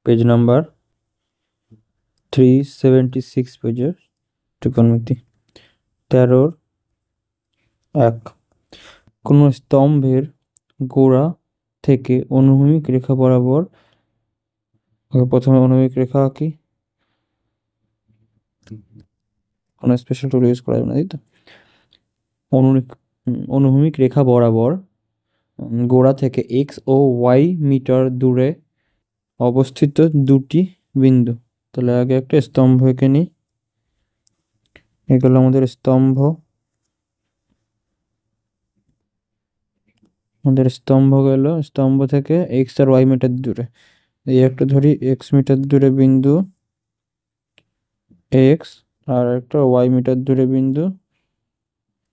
Page number 376 পেজের ত্রিকোণমিতি 13-1। কোন স্তম্ভের গোড়া থেকে অনুভূমিক রেখা বরাবর, প্রথমে অনুভূমিক রেখা আঁকি, কোনো স্পেশাল টুল ইউজ করা যাবে না, তাই তো। অনুভূমিক রেখা বরাবর গোড়া থেকে এক্স ও ওয়াই মিটার দূরে অবস্থিত দুটি বিন্দু। তাহলে আগে একটা স্তম্ভ এঁকে নিই। এগুলো আমাদের স্তম্ভ, গেল স্তম্ভ থেকে এক্স আর ওয়াই মিটার দূরে। এই একটা ধরি এক্স মিটার দূরে বিন্দু এক্স, আর একটা ওয়াই মিটার দূরে বিন্দু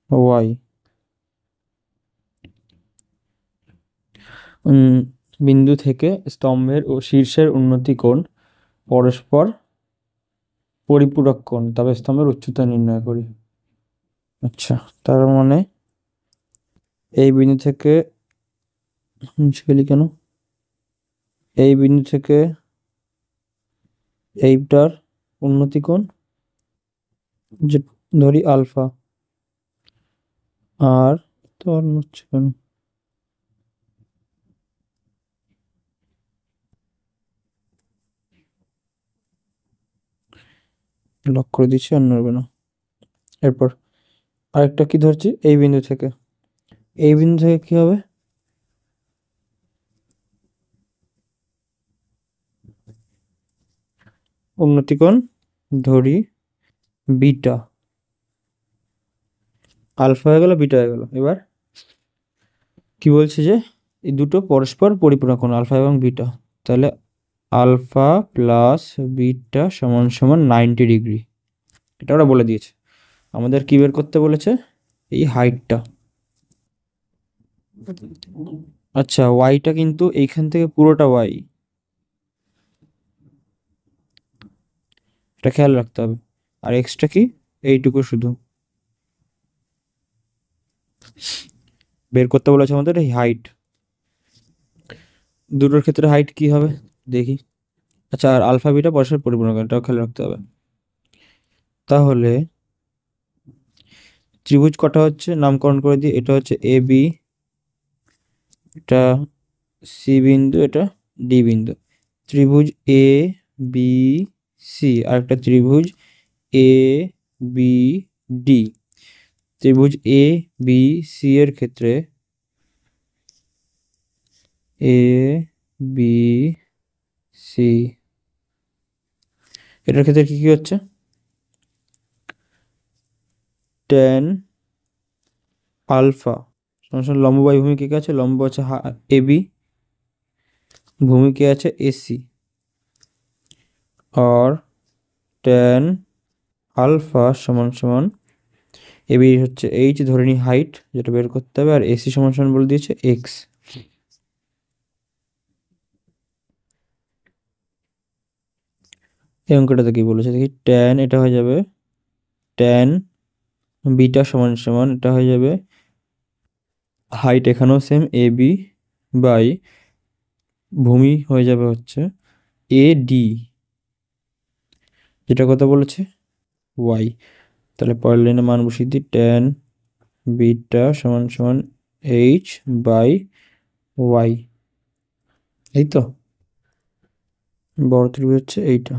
ওয়াই। বিন্দু থেকে স্তম্ভের ও শীর্ষের উন্নতি কোণ পরস্পর পরিপূরক কোণ, তবে স্তম্ভের উচ্চতা নির্ণয় করি। আচ্ছা, তার মানে এই বিন্দু থেকে কেন এই বিন্দু থেকে এইটার উন্নতি কোণ যে ধরি আলফা, আর তো হচ্ছে কেন লক করে দিচ্ছি, আর নড়বে না। এরপর আরেকটা কি ধরছি, এই বিন্দু থেকে কি হবে, উন্নতি কোণ ধরি বিটা। আলফা হয়ে গেল, বিটা হয়ে গেল। এবার কি বলছে যে এই দুটো পরস্পর পরিপূরক কোণ আলফা এবং বিটা। তাহলে আলফা প্লাস বিটা সমান সমান 90 ডিগ্রি। এটা ওরা বলে দিয়েছে। আমাদের কি বের করতে বলেছে, এই হাইটটা। আচ্ছা, ওয়াইটা কিন্তু এইখান থেকে পুরোটা ওয়াই, এটা খেয়াল রাখতে হবে। আর এক্সটা কি, এইটুকু শুধু বের করতে বলেছে আমাদের, এই হাইট। দুটোর ক্ষেত্রে হাইট কি হবে দেখি। আচ্ছা, আর আলফা বিটা পরস্পর পরিপূরক, এটাও খেয়াল রাখতে হবে। তাহলে ত্রিভুজ কটা হচ্ছে নামকরণ করে দিই। এটা হচ্ছে এ বি, এটা সি বিন্দু, এটা ডি বিন্দু। ত্রিভুজ এ বি সি, আর একটা ত্রিভুজ এ বি ডি। ত্রিভুজ এ বি সি এর ক্ষেত্রে এ বি সি, এটার ক্ষেত্রে কি কি হচ্ছে, ট্যান আলফা সমান লম্ব বাই ভূমি কে আছে, লম্ব আছে এ বি, ভূমি কে আছে এসি, আর ট্যান আলফা সমান সমান এ বি হচ্ছে এইচ, ধরে নি হাইট, যেটা বের করতে হবে, আর এসি সমান সমান বলে দিয়েছে এক্স। এই অঙ্কটাতে কি বলেছে দেখি, ট্যান এটা হয়ে যাবে ট্যান বিটা সমান সমান, এটা হয়ে যাবে হাইট এখানেও সেম এ বি বাই ভূমি হয়ে যাবে হচ্ছে এ ডি, যেটা কথা বলেছে ওয়াই। তাহলে পরের লাইনে মান বসিয়ে দিই, ট্যান বিটা সমান সমান এইচ বাই ওয়াই। এই তো বড় ত্রিভুজ হচ্ছে এইটা।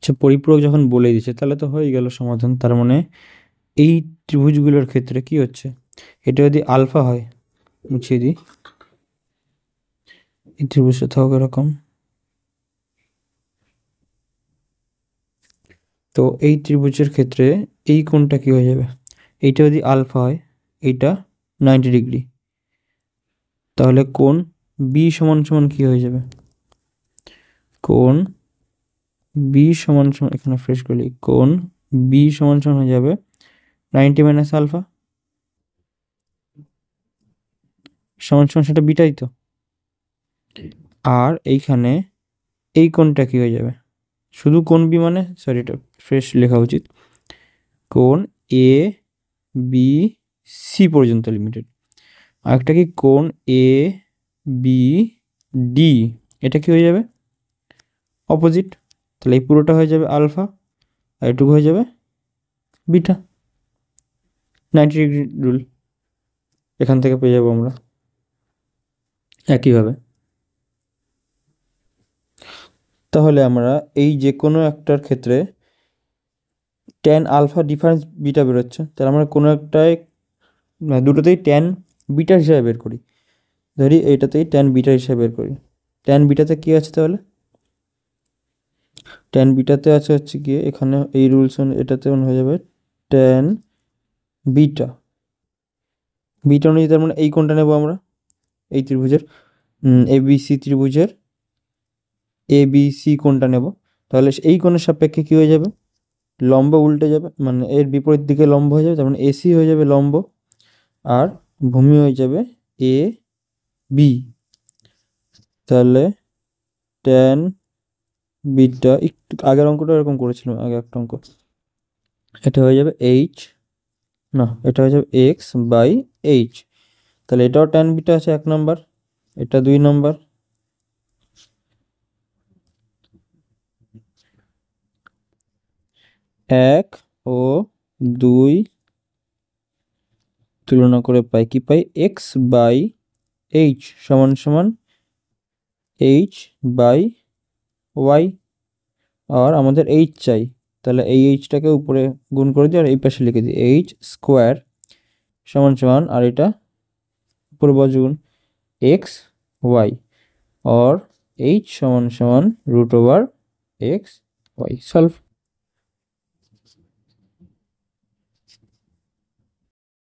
আচ্ছা, পরিপূরক যখন বলে দিচ্ছে তাহলে তো হয়ে গেল সমাধান। তার মানে এই ত্রিভুজগুলোর ক্ষেত্রে কি হচ্ছে, এটা যদি আলফা হয়, মুছিয়ে দিই, এই ত্রিভুজটা থাকুক এরকম। তো এই ত্রিভুজের ক্ষেত্রে এই কোণটা কি হয়ে যাবে, এইটা যদি আলফা হয়, এইটা 90 ডিগ্রি, তাহলে কোণ বি সমান সমান কি হয়ে যাবে, কোণ বি সমান সমান, এখানে ফ্রেশ করলি, কোণ বি সমান সমান হয়ে যাবে 90 মাইনাস আলফা সমান সমান সেটা বিটাই তো। আর এইখানে এই কোণটা কি হয়ে যাবে, শুধু কোণ বি মানে, সরি এটা ফ্রেশ লেখা উচিত, কোণ এ বি সি পর্যন্ত লিমিটেড। আরেকটা কি কোণ এ বি ডি, এটা কি হয়ে যাবে অপোজিট, তাহলে এই পুরোটা হয়ে যাবে আলফা আর এটুকু হয়ে যাবে বিটা। 90 ডিগ্রি রুল এখান থেকে পেয়ে যাবো আমরা। একইভাবে তাহলে আমরা এই যে কোনো একটার ক্ষেত্রে ট্যান আলফা ডিফারেন্স বিটা বেরোচ্ছে, তাহলে আমরা কোনো একটায় দুটোতেই ট্যান বিটা হিসাবে বের করি। ধরি এইটাতেই ট্যান বিটা হিসাবে বের করি। ট্যান বিটাতে কী আছে তাহলে? ট্যান বিটাতে আছে হচ্ছে গিয়ে এখানে এই রুলস এটাতে হয়ে যাবে ট্যান বিটা। বিটা অনুযায়ী তার মানে এই কোণটা নেব আমরা, এই ত্রিভুজের এবিসি ত্রিভুজের এবিসি কোণটা নেব। তাহলে এই কোণের সাপেক্ষে কী হয়ে যাবে? লম্ব উল্টে যাবে, মানে এর বিপরীত দিকে লম্ব হয়ে যাবে, তার মানে এসি হয়ে যাবে লম্ব আর ভূমি হয়ে যাবে এ বি। তাহলে ট্যান বিটা, একটু আগের অঙ্কটা এরকম করেছিলাম, আগে একটা অঙ্ক, এটা হয়ে যাবে এইচ, না এটা হয়ে যাবে এক্স বাই এইচ। তাহলে এটাও ট্যান বিটা আছে 1 নম্বর, এটা 2 নম্বর। এক ও 2 তুলনা করে পাই কি পাই? এক্স বাই এইচ সমান সমান এইচ বাই ওয়াই, আর আমাদের এইচ চাই, তাহলে এই এইচটাকে উপরে গুণ করে দিই আর এই পাশে লিখে দিই এইচ স্কোয়ার সমান সমান, আর এটা উপরে বজ্রগুণ এক্স ওয়াই, और এইচ সমান সমান √/x y। সলভ।